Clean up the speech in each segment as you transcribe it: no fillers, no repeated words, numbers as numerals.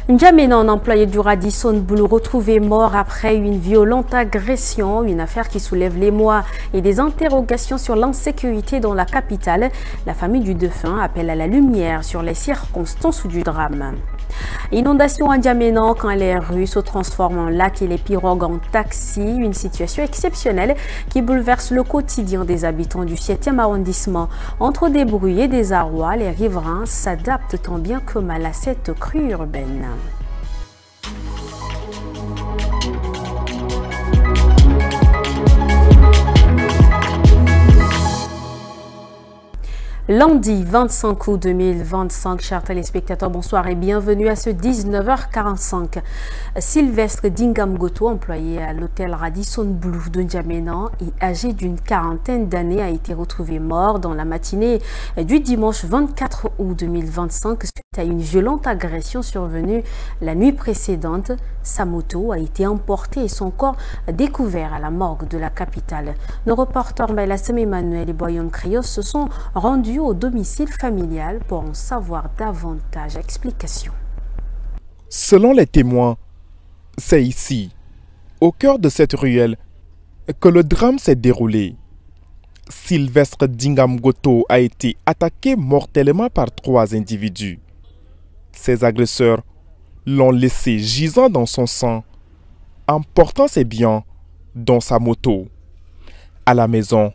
N'Djamena, un employé du Radisson Blu, retrouvé mort après une violente agression, une affaire qui soulève l'émoi et des interrogations sur l'insécurité dans la capitale. La famille du défunt appelle à la lumière sur les circonstances du drame. Inondation à N'Djamena quand les rues se transforment en lacs et les pirogues en taxis, une situation exceptionnelle qui bouleverse le quotidien des habitants du 7e arrondissement. Entre des bruits et des arrois, les riverains s'adaptent tant bien que mal à cette crue urbaine. Lundi 25 août 2025, chers téléspectateurs, bonsoir et bienvenue à ce 19h45. Sylvestre Dingamgoto, employé à l'hôtel Radisson Blu de N'Djamena et âgé d'une quarantaine d'années, a été retrouvé mort dans la matinée du dimanche 24 août 2025 suite à une violente agression survenue la nuit précédente. Sa moto a été emportée et son corps découvert à la morgue de la capitale. Nos reporters Melassem Emmanuel et Boyom Krios se sont rendus au domicile familial pour en savoir davantage. Explications. Selon les témoins, c'est ici, au cœur de cette ruelle, que le drame s'est déroulé. Sylvestre Dingamgoto a été attaqué mortellement par 3 individus. Ses agresseurs l'ont laissé gisant dans son sang, emportant ses biens dans sa moto. À la maison,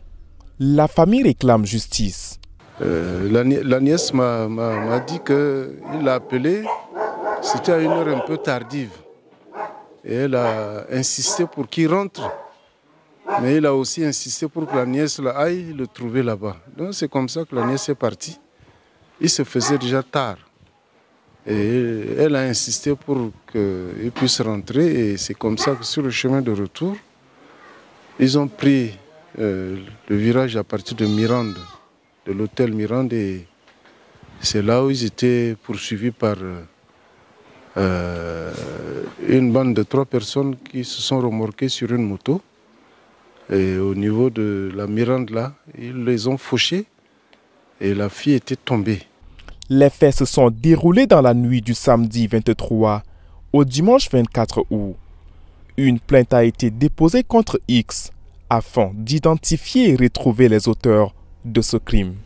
la famille réclame justice. La nièce m'a dit qu'il l'a appelé, c'était à une heure un peu tardive. Et elle a insisté pour qu'il rentre. Mais il a aussi insisté pour que la nièce aille le trouver là-bas. Donc c'est comme ça que la nièce est partie. Il se faisait déjà tard. Et elle a insisté pour qu'il puisse rentrer. Et c'est comme ça que sur le chemin de retour, ils ont pris le virage à partir de Mirande, de l'hôtel Mirande. Et c'est là où ils étaient poursuivis par une bande de 3 personnes qui se sont remorquées sur une moto. Et au niveau de la Mirande, là, ils les ont fauchés et la fille était tombée. Les faits se sont déroulés dans la nuit du samedi 23 au dimanche 24 août. Une plainte a été déposée contre X afin d'identifier et retrouver les auteurs de ce crime.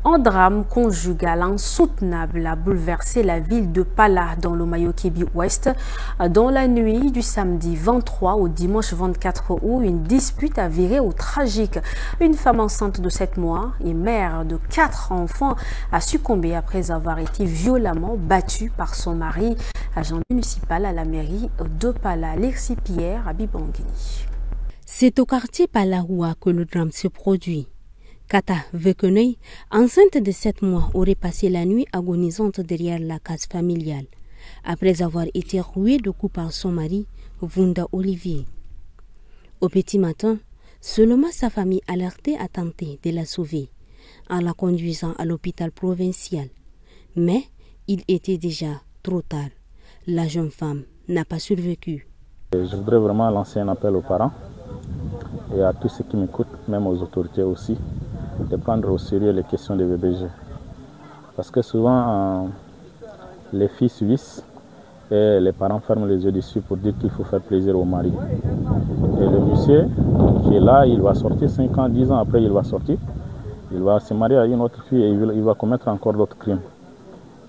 Un drame conjugal insoutenable a bouleversé la ville de Pala dans le Mayo-Kébi-Ouest. Dans la nuit du samedi 23 au dimanche 24 août, une dispute a viré au tragique. Une femme enceinte de 7 mois et mère de 4 enfants a succombé après avoir été violemment battue par son mari, agent municipal à la mairie de Pala. Alexis Pierre à Bibangui. C'est au quartier Palaoua que le drame se produit. Kata Vekeneuil, enceinte de 7 mois, aurait passé la nuit agonisante derrière la case familiale, après avoir été rouée de coups par son mari, Vunda Olivier. Au petit matin, seulement sa famille alertée a tenté de la sauver, en la conduisant à l'hôpital provincial. Mais il était déjà trop tard. La jeune femme n'a pas survécu. Je voudrais vraiment lancer un appel aux parents et à tous ceux qui m'écoutent, même aux autorités aussi, de prendre au sérieux les questions des VBG. Parce que souvent, les filles suissent et les parents ferment les yeux dessus pour dire qu'il faut faire plaisir au mari. Et le monsieur qui est là, il va sortir 5 ans, 10 ans après, il va sortir. Il va se marier à une autre fille et il va commettre encore d'autres crimes.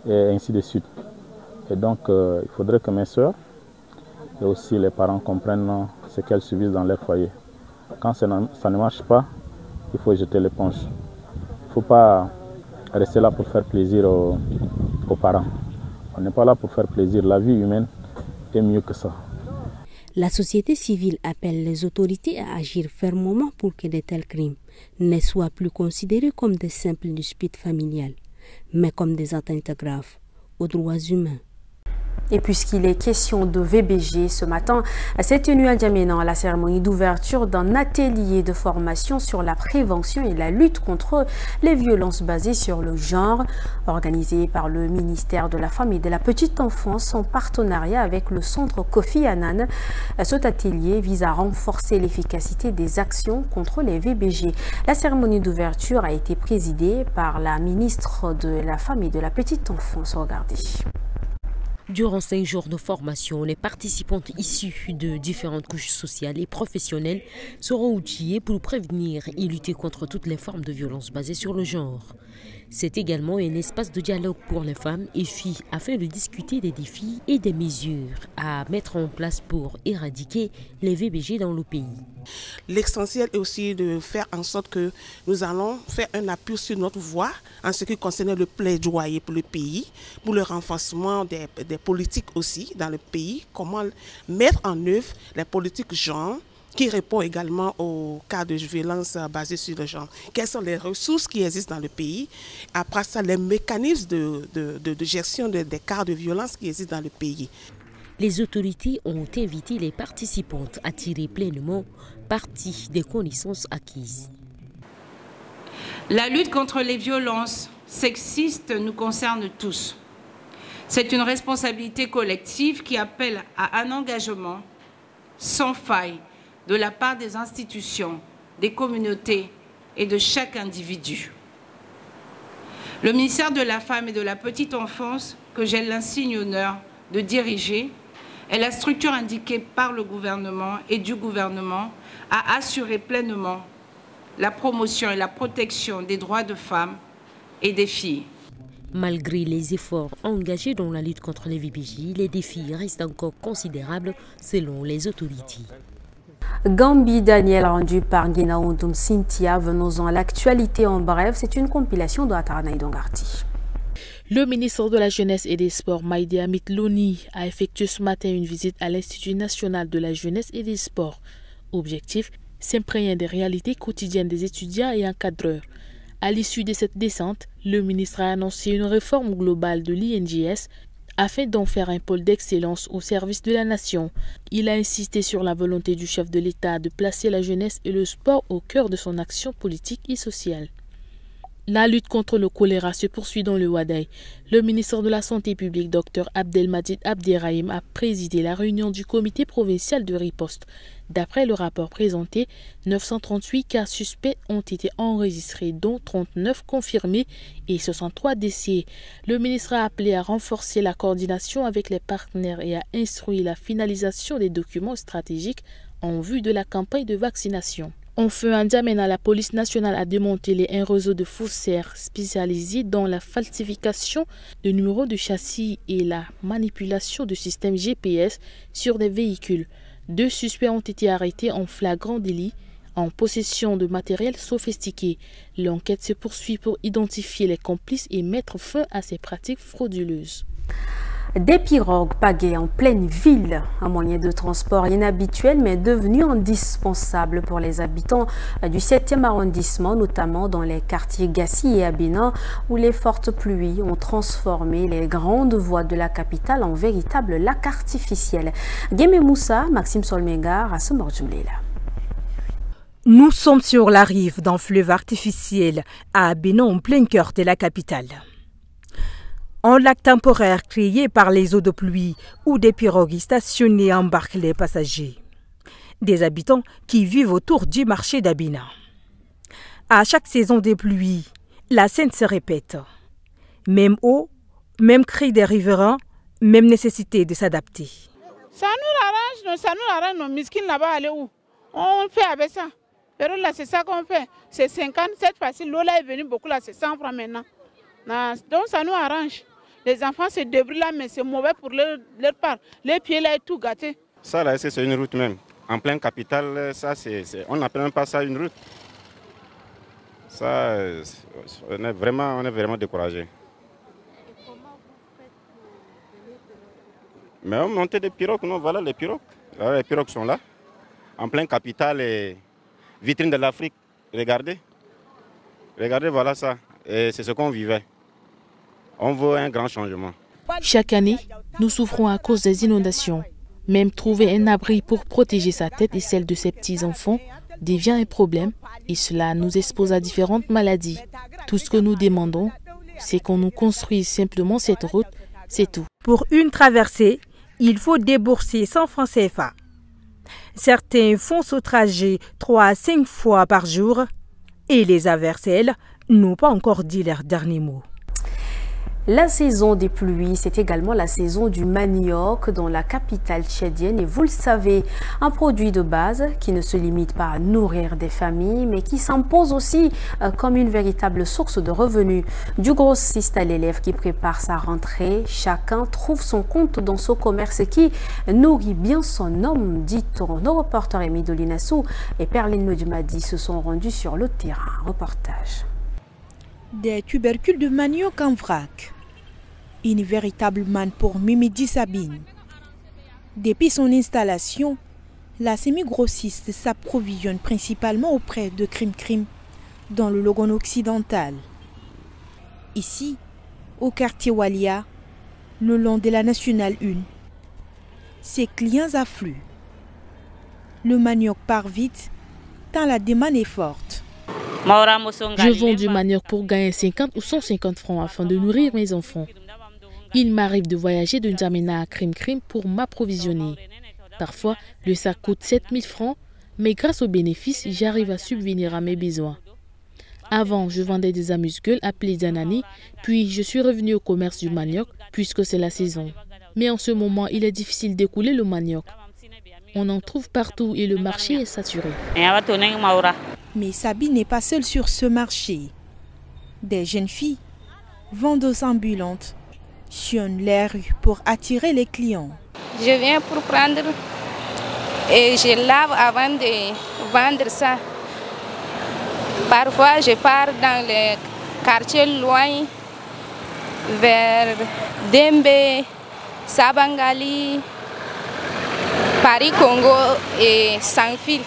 Et ainsi de suite. Et donc, il faudrait que mes soeurs et aussi les parents comprennent ce qu'elles subissent dans leur foyer. Quand ça ne marche pas, il faut jeter l'éponge. Il ne faut pas rester là pour faire plaisir aux parents. On n'est pas là pour faire plaisir. La vie humaine est mieux que ça. La société civile appelle les autorités à agir fermement pour que de tels crimes ne soient plus considérés comme des simples disputes familiales, mais comme des atteintes graves aux droits humains. Et puisqu'il est question de VBG ce matin, s'est tenue à N'Djamena la cérémonie d'ouverture d'un atelier de formation sur la prévention et la lutte contre les violences basées sur le genre, organisé par le ministère de la Femme et de la Petite Enfance en partenariat avec le centre Kofi Annan. Cet atelier vise à renforcer l'efficacité des actions contre les VBG. La cérémonie d'ouverture a été présidée par la ministre de la Femme et de la Petite Enfance. Regardez. Durant 5 jours de formation, les participantes issues de différentes couches sociales et professionnelles seront outillées pour prévenir et lutter contre toutes les formes de violence basées sur le genre. C'est également un espace de dialogue pour les femmes et filles afin de discuter des défis et des mesures à mettre en place pour éradiquer les VBG dans le pays. L'essentiel est aussi de faire en sorte que nous allons faire un appui sur notre voix en ce qui concerne le plaidoyer pour le pays, pour le renforcement des politiques aussi dans le pays, comment mettre en œuvre les politiques genre qui répond également aux cas de violence basés sur le genre. Quelles sont les ressources qui existent dans le pays? Après ça, les mécanismes de gestion des cas de violence qui existent dans le pays. Les autorités ont invité les participantes à tirer pleinement parti des connaissances acquises. La lutte contre les violences sexistes nous concerne tous. C'est une responsabilité collective qui appelle à un engagement sans faille de la part des institutions, des communautés et de chaque individu. Le ministère de la Femme et de la Petite Enfance, que j'ai l'insigne honneur de diriger, est la structure indiquée par le gouvernement et du gouvernement à assurer pleinement la promotion et la protection des droits de femmes et des filles. Malgré les efforts engagés dans la lutte contre les VBJ, les défis restent encore considérables selon les autorités. Gambi Daniel, rendu par Guina Ondoum Cynthia. Venons-en à l'actualité en bref. C'est une compilation de Atarnaï Dongarti. Le ministre de la Jeunesse et des Sports, Maïdé Amit Loni, a effectué ce matin une visite à l'Institut national de la jeunesse et des sports. Objectif, s'imprégner des réalités quotidiennes des étudiants et encadreurs. À l'issue de cette descente, le ministre a annoncé une réforme globale de l'INJS afin d'en faire un pôle d'excellence au service de la nation. Il a insisté sur la volonté du chef de l'État de placer la jeunesse et le sport au cœur de son action politique et sociale. La lutte contre le choléra se poursuit dans le Wadaï. Le ministre de la Santé publique, Dr Abdelmadjid Abderrahim, a présidé la réunion du comité provincial de riposte. D'après le rapport présenté, 938 cas suspects ont été enregistrés, dont 39 confirmés et 63 décès. Le ministre a appelé à renforcer la coordination avec les partenaires et à instruire la finalisation des documents stratégiques en vue de la campagne de vaccination. Enfin, en N'Djamena, la police nationale a démantelé un réseau de faussaires spécialisés dans la falsification de numéros de châssis et la manipulation de systèmes GPS sur des véhicules. 2 suspects ont été arrêtés en flagrant délit en possession de matériel sophistiqué. L'enquête se poursuit pour identifier les complices et mettre fin à ces pratiques frauduleuses. Des pirogues pagaies en pleine ville, un moyen de transport inhabituel mais devenu indispensable pour les habitants du 7e arrondissement, notamment dans les quartiers Gassi et Abénan, où les fortes pluies ont transformé les grandes voies de la capitale en véritable lac artificiel. Guémé Moussa, Maxime Solmengar, à Somorjumlela. Nous sommes sur la rive d'un fleuve artificiel à Abénan, en plein cœur de la capitale. Un lac temporaire créé par les eaux de pluie où des pirogues stationnées embarquent les passagers. Des habitants qui vivent autour du marché d'Abénan. À chaque saison des pluies, la scène se répète. Même eau, même cri des riverains, même nécessité de s'adapter. Ça nous arrange, nos miskines là-bas, aller où? On fait avec ça. Mais là, c'est ça qu'on fait. C'est 50, cette fois-ci, l'eau là est venue beaucoup, là, c'est 100 francs maintenant. Donc ça nous arrange. Les enfants se débrouillent là, mais c'est mauvais pour leur part. Les pieds là est tout gâté. Ça là, c'est une route même. En pleine capitale, ça, on n'appelle même pas ça une route. Ça, on est vraiment découragés. Mais on monte des pirogues, non, voilà les pirogues. Alors, les pirogues sont là. En pleine capitale et vitrine de l'Afrique. Regardez. Regardez, voilà ça. Et c'est ce qu'on vivait. On veut un grand changement. Chaque année, nous souffrons à cause des inondations. Même trouver un abri pour protéger sa tête et celle de ses petits-enfants devient un problème et cela nous expose à différentes maladies. Tout ce que nous demandons, c'est qu'on nous construise simplement cette route, c'est tout. Pour une traversée, il faut débourser 100 francs CFA. Certains font ce trajet 3 à 5 fois par jour et les Averselles n'ont pas encore dit leur dernier mot. La saison des pluies, c'est également la saison du manioc dans la capitale tchadienne. Et vous le savez, un produit de base qui ne se limite pas à nourrir des familles, mais qui s'impose aussi comme une véritable source de revenus. Du grossiste à l'élève qui prépare sa rentrée, chacun trouve son compte dans ce commerce qui nourrit bien son homme, dit-on. Nos reporters Émile Dolinassou et Perline Modumadi se sont rendus sur le terrain. Reportage. Des tubercules de manioc en vrac. Une véritable manne pour Mimidi Sabine. Depuis son installation, la semi-grossiste s'approvisionne principalement auprès de Krim dans le Logone occidental. Ici, au quartier Walia, le long de la Nationale 1, ses clients affluent. Le manioc part vite, tant la demande est forte. Je vends du manioc pour gagner 50 ou 150 francs afin de nourrir mes enfants. Il m'arrive de voyager de N'Djamena à Krim pour m'approvisionner. Parfois, le sac coûte 7000 francs, mais grâce aux bénéfices, j'arrive à subvenir à mes besoins. Avant, je vendais des amuse-gueules appelées Zanani, puis je suis revenu au commerce du manioc puisque c'est la saison. Mais en ce moment, il est difficile d'écouler le manioc. On en trouve partout et le marché est saturé. Mais Sabine n'est pas seule sur ce marché. Des jeunes filles, vendeuses ambulantes, sillonnent les rues pour attirer les clients. Je viens pour prendre et je lave avant de vendre ça. Parfois, je pars dans les quartiers loin, vers Dembe, Sabangali, Paris-Congo et Saint-Fil.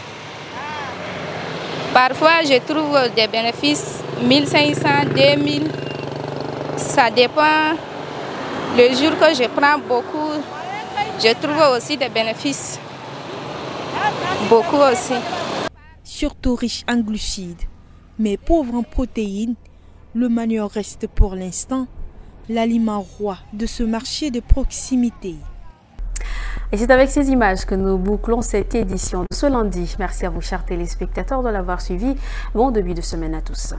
Parfois, je trouve des bénéfices 1500, 2000. Ça dépend. Le jour que je prends beaucoup, je trouve aussi des bénéfices. Beaucoup aussi. Surtout riche en glucides, mais pauvre en protéines, le manioc reste pour l'instant l'aliment roi de ce marché de proximité. Et c'est avec ces images que nous bouclons cette édition de ce lundi. Merci à vous, chers téléspectateurs, de l'avoir suivi. Bon début de semaine à tous.